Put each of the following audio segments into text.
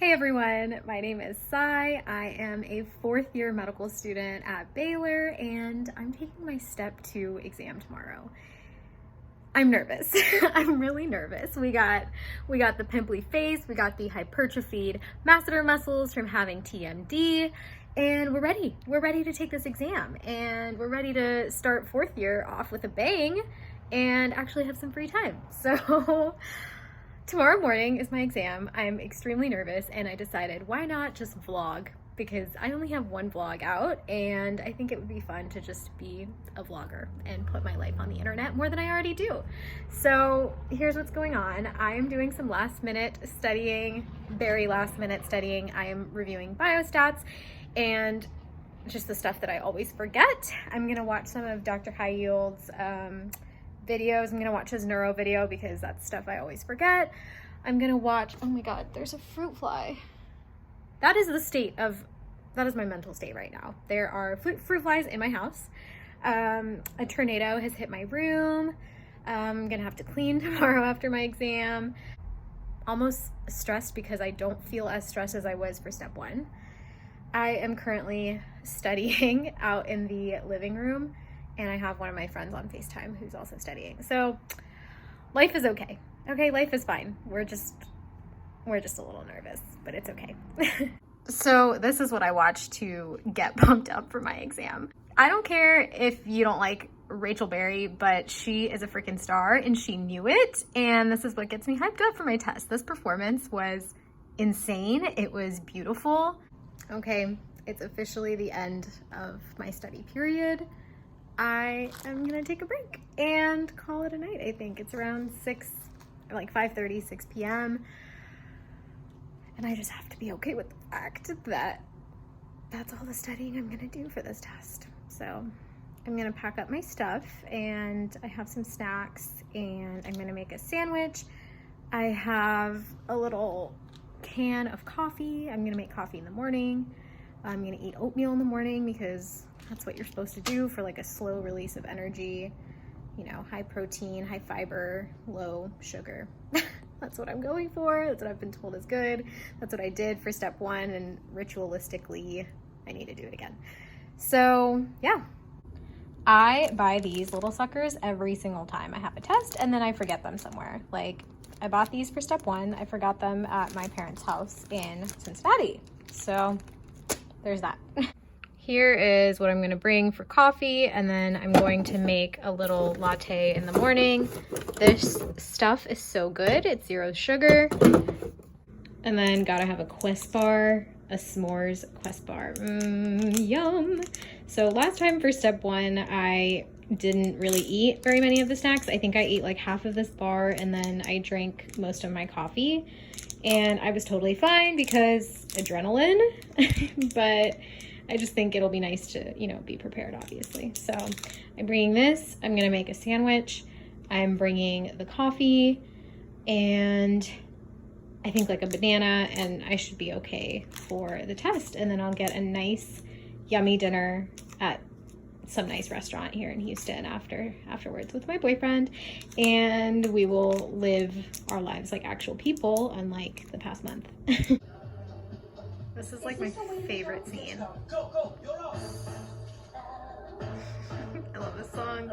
Hey everyone, my name is Saie. I am a fourth year medical student at Baylor and I'm taking my step 2 exam tomorrow. I'm nervous. I'm really nervous. We got the pimply face, we got the hypertrophied masseter muscles from having TMD, and we're ready. We're ready to take this exam and we're ready to start fourth year off with a bang and actually have some free time. So tomorrow morning is my exam. I'm extremely nervous and I decided why not just vlog, because I only have one vlog out and I think it would be fun to just be a vlogger and put my life on the internet more than I already do. So here's what's going on. I am doing some last minute studying, very last minute studying. I am reviewing biostats and just the stuff that I always forget. I'm gonna watch some of Dr. High Yield's videos. I'm gonna watch his neuro video because that's stuff I always forget. I'm gonna watch, oh my God, there's a fruit fly. That is my mental state right now. There are fruit flies in my house. A tornado has hit my room. I'm gonna have to clean tomorrow after my exam. Almost stressed because I don't feel as stressed as I was for step 1. I am currently studying out in the living room and I have one of my friends on FaceTime who's also studying. So life is okay. Okay, life is fine. We're just a little nervous, but it's okay. So this is what I watched to get pumped up for my exam. I don't care if you don't like Rachel Berry, but she is a freaking star and she knew it. And this is what gets me hyped up for my test. This performance was insane. It was beautiful. Okay, it's officially the end of my study period. I am gonna take a break and call it a night. I think it's around 5:30, 6 p.m. And I just have to be okay with the fact that that's all the studying I'm gonna do for this test. So I'm gonna pack up my stuff and I have some snacks and I'm gonna make a sandwich. I have a little can of coffee. I'm gonna make coffee in the morning. I'm gonna eat oatmeal in the morning because that's what you're supposed to do for like a slow release of energy, you know, high protein, high fiber, low sugar. That's what I'm going for. That's what I've been told is good. That's what I did for step 1 and ritualistically, I need to do it again. So yeah, I buy these little suckers every single time I have a test and then I forget them somewhere. Like I bought these for step 1. I forgot them at my parents' house in Cincinnati. So there's that. Here is what I'm gonna bring for coffee, and then I'm going to make a little latte in the morning. This stuff is so good. It's 0 sugar. And then gotta have a Quest bar, a s'mores Quest bar. Yum. So last time for step 1, I didn't really eat very many of the snacks. I think I ate like half of this bar and then I drank most of my coffee. And I was totally fine because adrenaline, but I just think it'll be nice to, you know, be prepared, obviously. So I'm bringing this. I'm gonna make a sandwich. I'm bringing the coffee and I think like a banana, and I should be okay for the test. And then I'll get a nice, yummy dinner at some nice restaurant here in Houston afterwards with my boyfriend, and we will live our lives like actual people, unlike the past month. This is like my favorite scene. I love this song.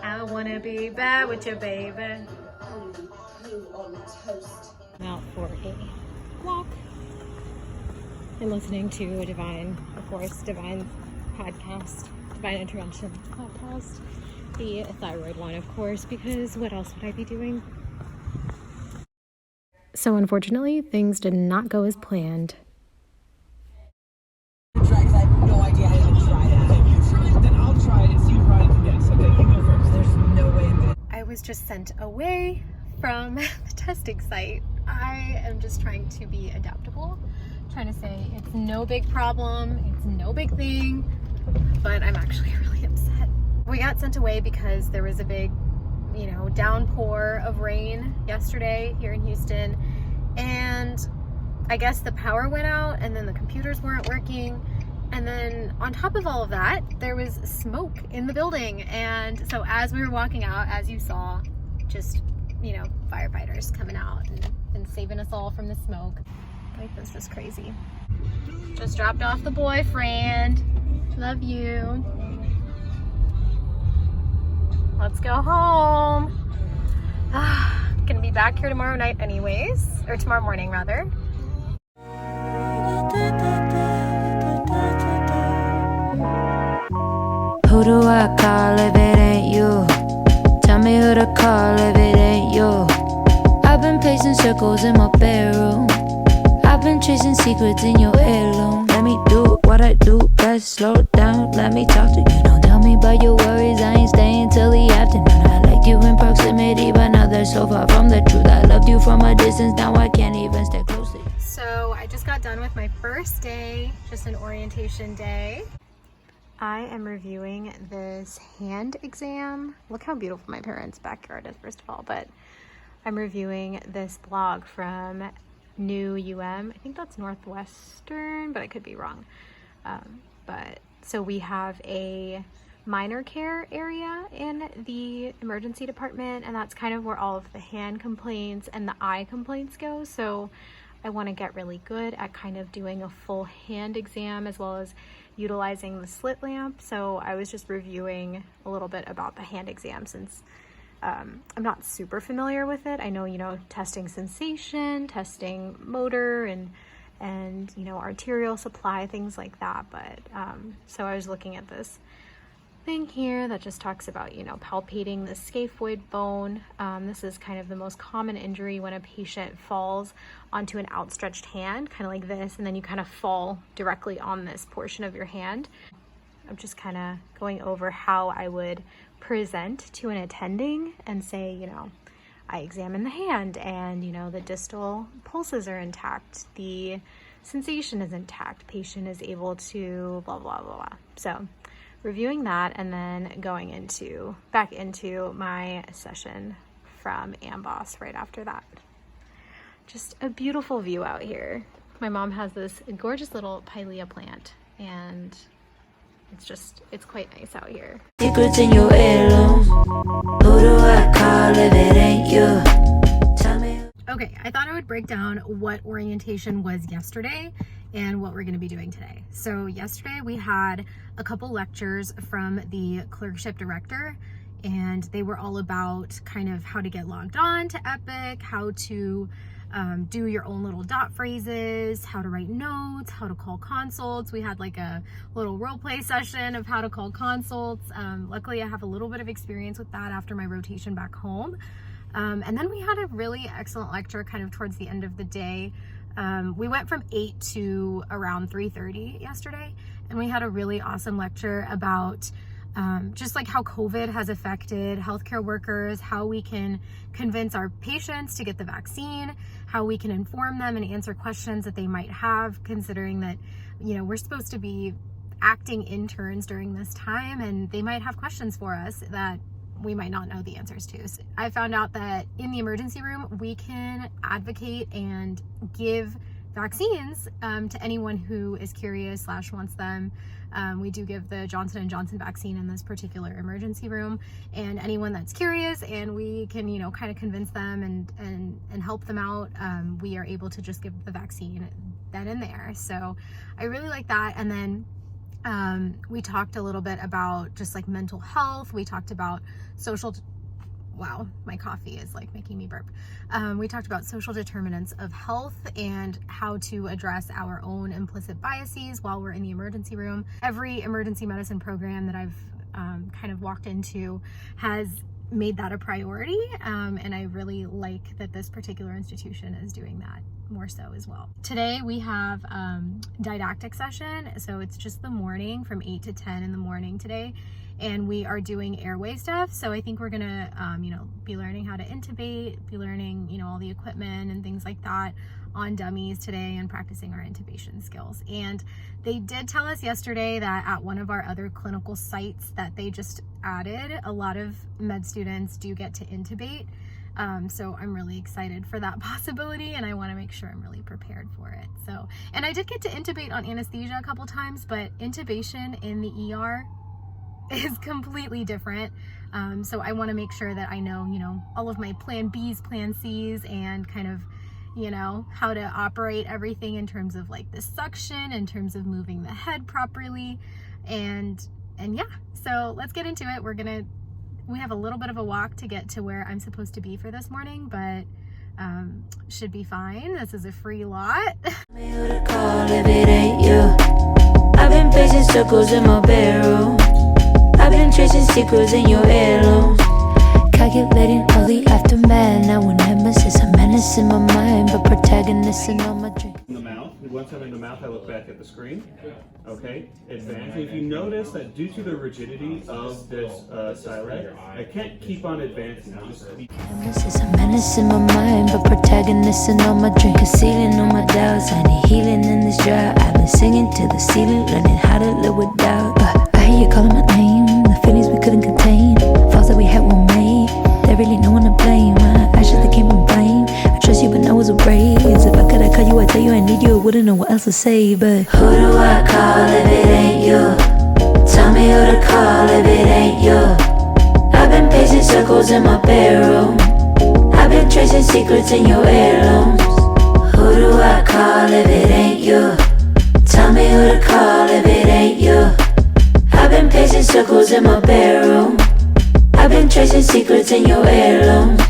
I wanna be bad with your baby. Out for a walk and listening to a Divine podcast, Divine Intervention podcast. The thyroid one, of course, because what else would I be doing? So unfortunately, things did not go as planned. I have no idea how to try that. If you try it, then I'll try it and see if Ryan can guess. Okay, you go first. There's no way I'm good. I was just sent away from the testing site. I am just trying to be adaptable, trying to say it's no big problem, it's no big thing, but I'm actually really upset. We got sent away because there was a big, you know, downpour of rain yesterday here in Houston, and I guess the power went out and then the computers weren't working, And then on top of all of that, there was smoke in the building. And so as we were walking out, as you saw, just, you know, firefighters coming out and saving us all from the smoke. Like, this is crazy. Just dropped off the boyfriend. Love you. Let's go home. Gonna be back here tomorrow night anyways, or tomorrow morning rather. Who do I call if it ain't you? Tell me who to call if it ain't you. I've been pacing circles in my bedroom. I've been chasing secrets in your heirloom. Let me do what I do best. Slow down, let me talk to you. Don't tell me about your worries, I ain't staying till the afternoon. I liked you in proximity, but now they're so far from the truth. I loved you from a distance, now I can't even stay close to you. So I just got done with my first day, just an orientation day. I am reviewing this hand exam. Look how beautiful my parents' backyard is, first of all, but I'm reviewing this blog from New UM. I think that's Northwestern, but I could be wrong. But so we have a minor care area in the emergency department, and that's kind of where all of the hand complaints and the eye complaints go. So I want to get really good at kind of doing a full hand exam as well as utilizing the slit lamp. So I was just reviewing a little bit about the hand exam since I'm not super familiar with it. I know, you know, testing sensation, testing motor, and you know, arterial supply, things like that. But so I was looking at this thing here that just talks about, you know, palpating the scaphoid bone. This is kind of the most common injury when a patient falls onto an outstretched hand, kind of like this, and then you kind of fall directly on this portion of your hand. I'm just kind of going over how I would present to an attending and say, you know, I examine the hand and, you know, the distal pulses are intact, the sensation is intact, patient is able to blah, blah, blah, blah. So reviewing that and then going back into my session from Amboss right after that. Just a beautiful view out here. My mom has this gorgeous little pilea plant, and it's quite nice out here. Secrets in your heirloom. Who do I call if it ain't you? Tell me. Okay, I thought I would break down what orientation was yesterday and what we're going to be doing today. So yesterday we had a couple lectures from the clerkship director, and they were all about kind of how to get logged on to Epic, how to do your own little dot phrases, how to write notes, how to call consults. We had like a little role play session of how to call consults. Luckily I have a little bit of experience with that after my rotation back home. And then we had a really excellent lecture kind of towards the end of the day. We went from 8 to around 3:30 yesterday, and we had a really awesome lecture about just like how COVID has affected healthcare workers, how we can convince our patients to get the vaccine, how we can inform them and answer questions that they might have, considering that, you know, we're supposed to be acting interns during this time and they might have questions for us that we might not know the answers to. So I found out that in the emergency room, we can advocate and give vaccines to anyone who is curious / wants them. We do give the Johnson & Johnson vaccine in this particular emergency room, and anyone that's curious and we can, you know, kind of convince them and help them out, we are able to just give the vaccine then and there. So I really like that. And then we talked a little bit about just like mental health. We talked about wow, my coffee is like making me burp. We talked about social determinants of health and how to address our own implicit biases while we're in the emergency room. Every emergency medicine program that I've kind of walked into has made that a priority, and I really like that this particular institution is doing that more so as well. Today we have didactic session, so it's just the morning from 8 to 10 in the morning today, and we are doing airway stuff. So I think we're gonna you know, be learning how to intubate, be learning, you know, all the equipment and things like that on dummies today, and practicing our intubation skills. And they did tell us yesterday that at one of our other clinical sites that they just added, a lot of med students do get to intubate. So I'm really excited for that possibility, and I want to make sure I'm really prepared for it. So, and I did get to intubate on anesthesia a couple times, but intubation in the ER is completely different. So I want to make sure that I know, all of my plan B's, plan C's, and kind of, how to operate everything in terms of like the suction, in terms of moving the head properly. And yeah, so let's get into it. We have a little bit of a walk to get to where I'm supposed to be for this morning, but should be fine. This is a free lot. If it ain't you, I've been pacing circles in my bedroom. I've been tracing secrets in your heirlooms. Calculating all the aftermath. Now when nemesis, a menace in my mind, but protagonist in all my dreams. In the mouth. Once I'm in the mouth, I look back at the screen. Okay, advance. If you notice that due to the rigidity of this Saie, I can't keep on advancing. Nemesis, a menace in my mind, but protagonist in all my dreams. Concealing all my doubts, I need healing in this drought. I've been singing to the ceiling, learning how to live with doubt. I hear you calling my name, the feelings we couldn't contain. Falls that we had were made, there really no one to blame. Ashes that came from blame. I trust you, but now it's a race. If I could, I'd call you, I'd tell you I need you. I wouldn't know what else to say, but who do I call if it ain't you? Tell me who to call if it ain't you. I've been pacing circles in my bedroom. I've been tracing secrets in your heirlooms. Who do I call if it ain't you? Tell me who to call if it ain't you. I've been pacing circles in my bedroom. I've been tracing secrets in your heirlooms.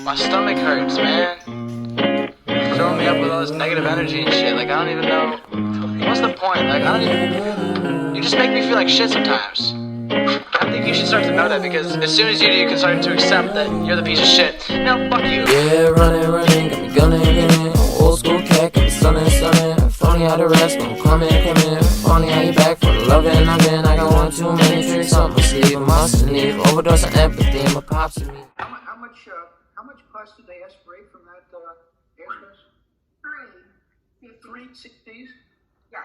My stomach hurts, man. Throwing me up with all this negative energy and shit. Like, I don't even know. What's the point? Like, You just make me feel like shit sometimes. I think you should start to know that, because as soon as you do, you can start to accept that you're the piece of shit. No, fuck you. Yeah, running, got me gunning. Old school cat, got me stunning. Funny how the rest gon' come in. Funny how you back for the loving. I got one too many tricks up my sleeve. I mustn't leave. Overdose on empathy, my pops and me. How much pus did they aspirate from that airspace? 3 CDs? Yeah,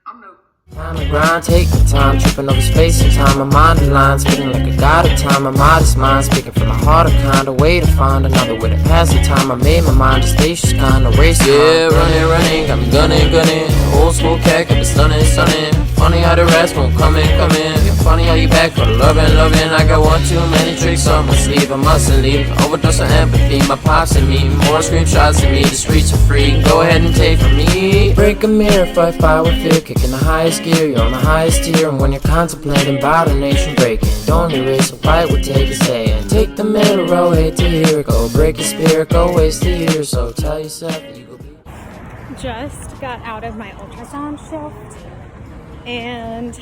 I'm new. Time to grind, take my time, tripping over space and time. My mind aligns, spinning like a god of time. My modest mind, speaking from my heart, a kind of way to find another way to pass the time. I made my mind a spacious kind of race. Yeah, running, got me gunning. Old school cat, got me stunning. Funny how the rest won't come in. Yeah, funny how you back for the loving. I got one too many tricks on my sleeve. I mustn't leave. Overdose on empathy, my pops and me. More screenshots than me, the streets are free. Go ahead and take from me. Break a mirror, fight fire with fear, kicking the highest gear. You're on the highest tier, and when you're contemplating about a nation breaking, don't erase a fight will take a stand. Take the middle row, hate to hear it. Go break your spirit, go waste a year. So tell yourself that you go be. Just got out of my ultrasound shift, and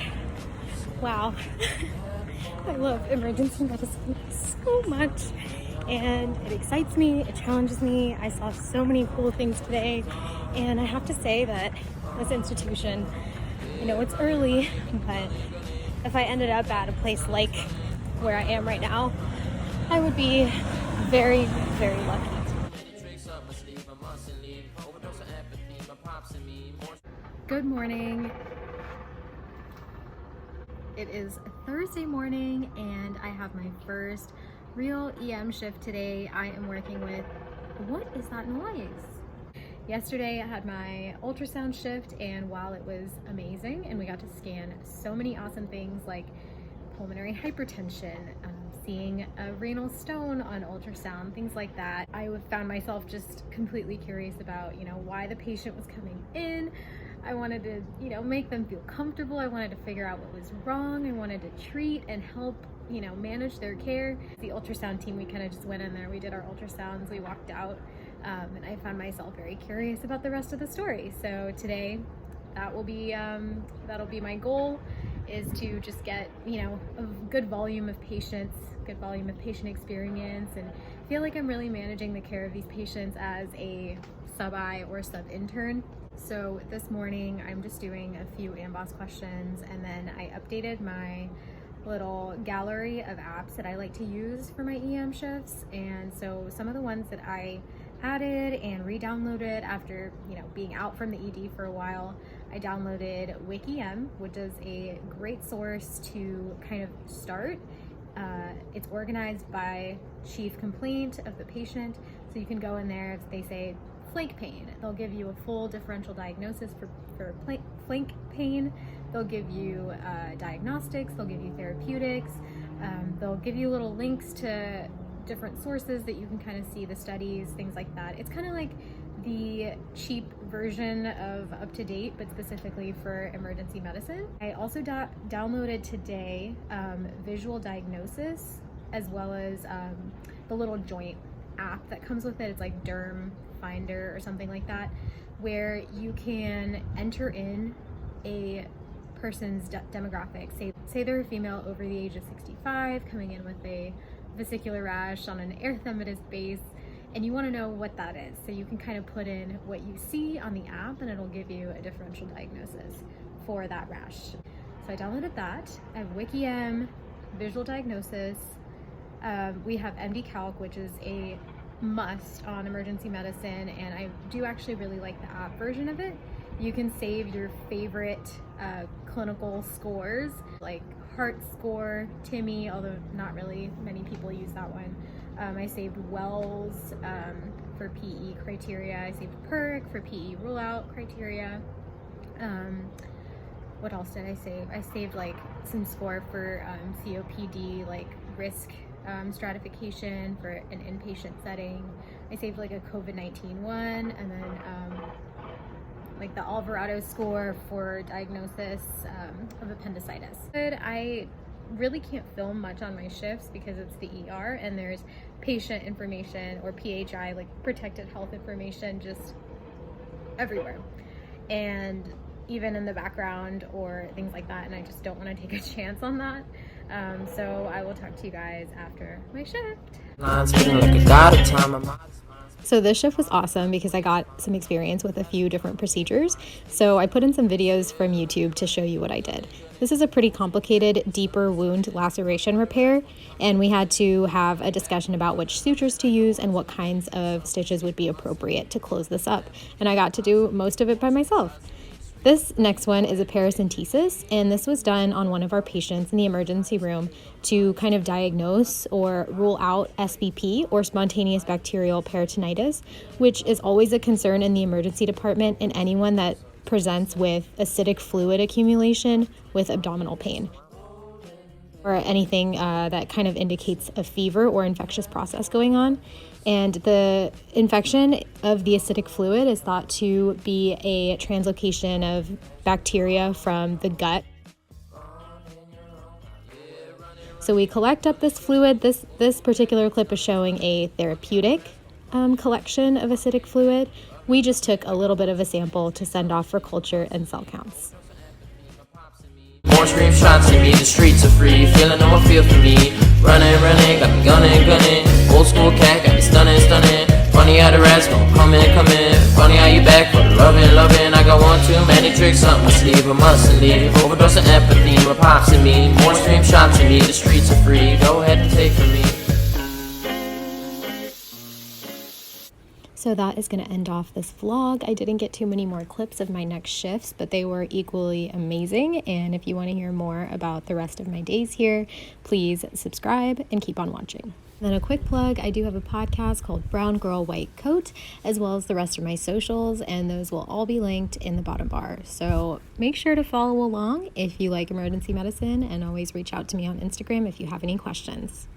wow, I love emergency medicine so much, and it excites me, it challenges me. I saw so many cool things today, and I have to say that this institution, it's early, but if I ended up at a place like where I am right now, I would be very, very lucky. Good morning. It is Thursday morning, and I have my first real EM shift today. I am working with, what is that noise? Yesterday I had my ultrasound shift, and while it was amazing and we got to scan so many awesome things like pulmonary hypertension, seeing a renal stone on ultrasound, things like that, I found myself just completely curious about, why the patient was coming in. I wanted to, make them feel comfortable. I wanted to figure out what was wrong. I wanted to treat and help, manage their care. The ultrasound team, we kind of just went in there, we did our ultrasounds, we walked out, and I found myself very curious about the rest of the story. So today, that'll be my goal, is to just get, a good volume of patients, good volume of patient experience, and feel like I'm really managing the care of these patients as a sub-I or sub-intern. So this morning I'm just doing a few AMBOSS questions, and then I updated my little gallery of apps that I like to use for my EM shifts. And so some of the ones that I added and re-downloaded after, being out from the ED for a while. I downloaded WikiM, which is a great source to kind of start. It's organized by chief complaint of the patient, so you can go in there. If they say flank pain, they'll give you a full differential diagnosis for flank pain. They'll give you diagnostics, they'll give you therapeutics, they'll give you little links to different sources that you can kind of see the studies, things like that. It's kind of like the cheap version of Up to Date, but specifically for emergency medicine. I also downloaded today Visual Diagnosis, as well as the little joint app that comes with it. It's like Derm Finder or something like that, where you can enter in a person's demographics. Say they're a female over the age of 65 coming in with a vesicular rash on an erythematous base, and you want to know what that is. So you can kind of put in what you see on the app and it'll give you a differential diagnosis for that rash. So I downloaded that. I have WikiM, Visual Diagnosis. We have MD Calc, which is a must on emergency medicine, and I do actually really like the app version of it. You can save your favorite clinical scores, like Heart Score, TIMI, although not really many people use that one. I saved Wells for PE criteria. I saved PERC for PE rule out criteria. What else did I save? I saved like some score for COPD, like risk stratification for an inpatient setting. I saved like a COVID-19 one, and then like the Alvarado score for diagnosis of appendicitis. I really can't film much on my shifts because it's the ER and there's patient information, or PHI, like protected health information, just everywhere, and even in the background or things like that, and I just don't want to take a chance on that. So I will talk to you guys after my shift. So this shift was awesome because I got some experience with a few different procedures. So I put in some videos from YouTube to show you what I did. This is a pretty complicated, deeper wound laceration repair, and we had to have a discussion about which sutures to use and what kinds of stitches would be appropriate to close this up. And I got to do most of it by myself. This next one is a paracentesis, and this was done on one of our patients in the emergency room to kind of diagnose or rule out SBP, or spontaneous bacterial peritonitis, which is always a concern in the emergency department in anyone that presents with acidic fluid accumulation with abdominal pain, or anything that kind of indicates a fever or infectious process going on. And the infection of the acidic fluid is thought to be a translocation of bacteria from the gut. So we collect up this fluid. This particular clip is showing a therapeutic collection of acidic fluid. We just took a little bit of a sample to send off for culture and cell counts. More scream shots at me, the streets are free. Feeling how I feel for me. Running, got me gunning. Old school cat, got me stunning. Funny how the rats gon' come in. Funny how you back for the loving. I got one too many tricks up my sleeve, I mustn't leave. Overdose of empathy, what pops in me. More scream shots at me, the streets are free. Go ahead and take from me. So that is going to end off this vlog. I didn't get too many more clips of my next shifts, but they were equally amazing. And if you want to hear more about the rest of my days here, please subscribe and keep on watching. Then a quick plug, I do have a podcast called Brown Girl White Coat, as well as the rest of my socials, and those will all be linked in the bottom bar. So make sure to follow along if you like emergency medicine, and always reach out to me on Instagram if you have any questions.